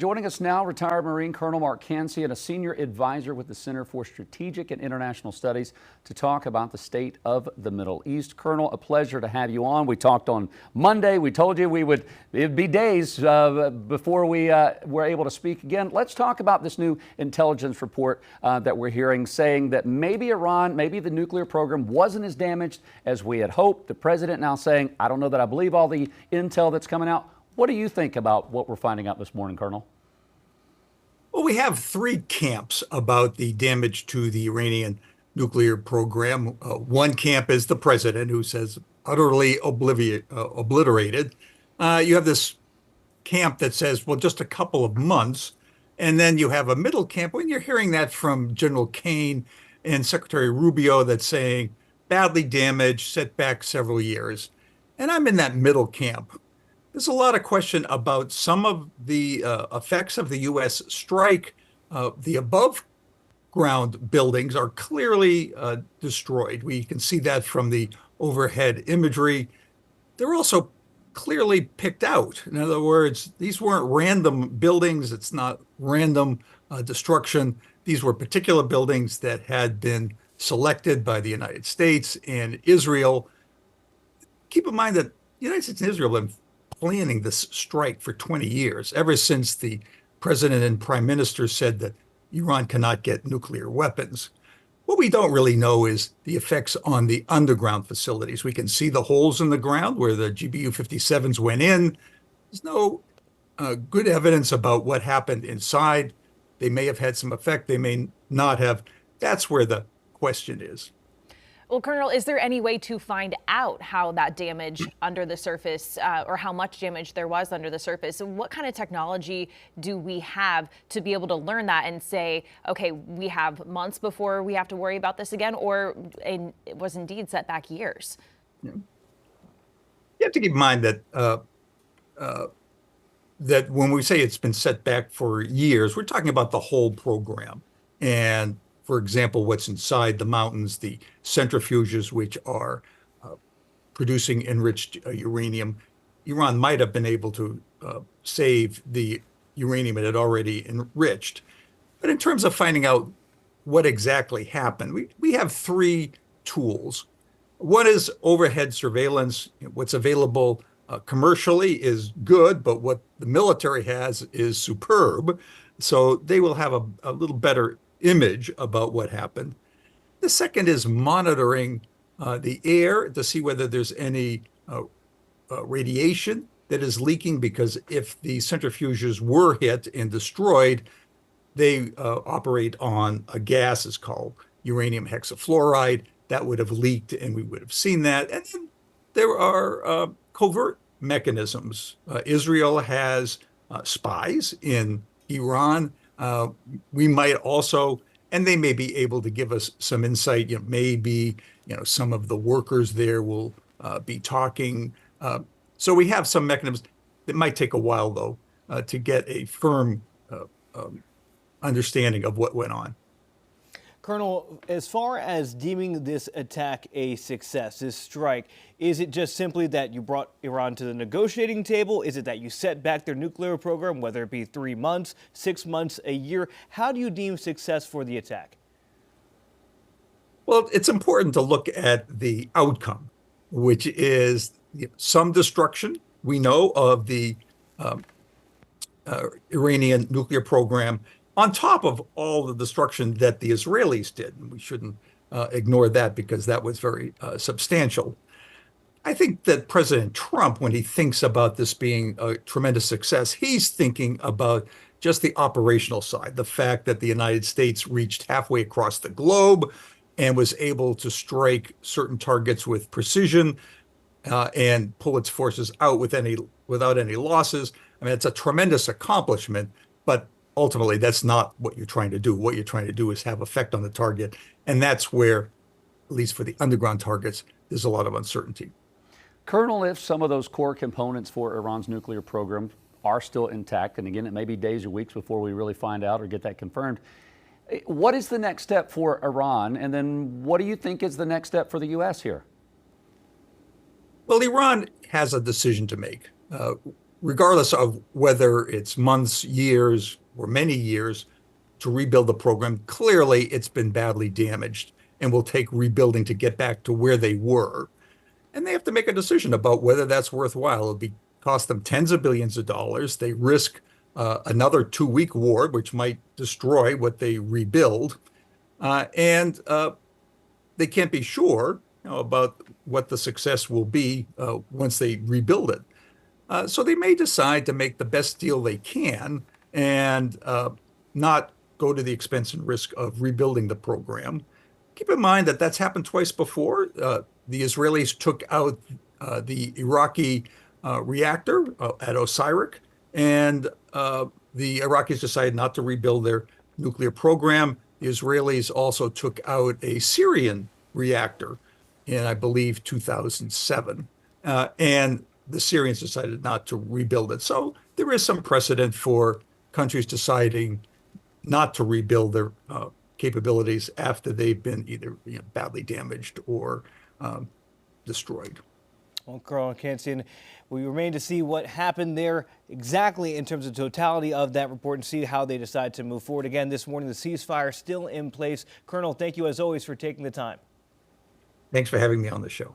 Joining us now, retired Marine Colonel Mark Cancian, a senior advisor with the Center for Strategic and International Studies, to talk about the state of the Middle East. Colonel, a pleasure to have you on. We talked on Monday. We told you it'd be days before we were able to speak again. Let's talk about this new intelligence report that we're hearing, saying that maybe Iran, maybe the nuclear program wasn't as damaged as we had hoped. The president now saying, I don't know that I believe all the intel that's coming out. What do you think about what we're finding out this morning, Colonel? Well, we have three camps about the damage to the Iranian nuclear program. One camp is the president, who says utterly obliterated. You have this camp that says, well, just a couple of months. And then you have a middle camp. When you're hearing that from General Kane and Secretary Rubio, that's saying badly damaged, set back several years. And I'm in that middle camp. There's a lot of question about some of the effects of the U.S. strike. The above ground buildings are clearly destroyed. We can see that from the overhead imagery. They're also clearly picked out. In other words, these weren't random buildings. It's not random destruction. These were particular buildings that had been selected by the United States and Israel. Keep in mind that the United States and Israel have been planning this strike for 20 years, ever since the president and prime minister said that Iran cannot get nuclear weapons. What we don't really know is the effects on the underground facilities. We can see the holes in the ground where the GBU-57s went in. There's no good evidence about what happened inside. They may have had some effect, they may not have. That's where the question is. Well, Colonel, is there any way to find out how that damage under the surface or how much damage there was under the surface? What kind of technology do we have to be able to learn that and say, okay, we have months before we have to worry about this again, or it was indeed set back years? Yeah. You have to keep in mind that that when we say it's been set back for years, we're talking about the whole program. And for example, what's inside the mountains, the centrifuges, which are producing enriched uranium. Iran might have been able to save the uranium it had already enriched. But in terms of finding out what exactly happened, we have three tools. One is overhead surveillance. What's available commercially is good, but what the military has is superb. So they will have a little better image about what happened. The second is monitoring the air to see whether there's any radiation that is leaking, because if the centrifuges were hit and destroyed, they operate on a gas is called uranium hexafluoride. That would have leaked and we would have seen that. And then there are covert mechanisms. Israel has spies in Iran. We might also, and they may be able to give us some insight. Maybe some of the workers there will be talking. So we have some mechanisms. It might take a while, though, to get a firm understanding of what went on. Colonel, as far as deeming this attack a success, this strike, is it just simply that you brought Iran to the negotiating table? Is it that you set back their nuclear program, whether it be 3 months, 6 months, a year? How do you deem success for the attack? Well, it's important to look at the outcome, which is some destruction, we know, of the Iranian nuclear program, on top of all the destruction that the Israelis did. And we shouldn't ignore that, because that was very substantial. I think that President Trump, when he thinks about this being a tremendous success, he's thinking about just the operational side, the fact that the United States reached halfway across the globe and was able to strike certain targets with precision and pull its forces out without any losses. I mean, it's a tremendous accomplishment, but ultimately, that's not what you're trying to do. What you're trying to do is have effect on the target. And that's where, at least for the underground targets, there's a lot of uncertainty. Colonel, if some of those core components for Iran's nuclear program are still intact, and again, it may be days or weeks before we really find out or get that confirmed, what is the next step for Iran? And then what do you think is the next step for the U.S. here? Well, Iran has a decision to make. regardless of whether it's months, years, or many years to rebuild the program, clearly it's been badly damaged and will take rebuilding to get back to where they were. And they have to make a decision about whether that's worthwhile. It'll cost them tens of billions of dollars. They risk another 2-week war, which might destroy what they rebuild. And they can't be sure, about what the success will be once they rebuild it. So they may decide to make the best deal they can and not go to the expense and risk of rebuilding the program. Keep in mind that that's happened twice before. The Israelis took out the Iraqi reactor at Osirak, and the Iraqis decided not to rebuild their nuclear program. The Israelis also took out a Syrian reactor in, I believe, 2007. And the Syrians decided not to rebuild it. So there is some precedent for countries deciding not to rebuild their capabilities after they've been either badly damaged or destroyed. Well, Colonel Cancian, we remain to see what happened there exactly in terms of totality of that report and see how they decide to move forward. Again, this morning, the ceasefire still in place. Colonel, thank you as always for taking the time. Thanks for having me on the show.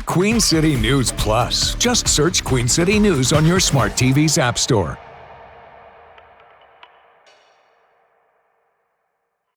Queen City News Plus. Just search Queen City News on your smart TV's app store.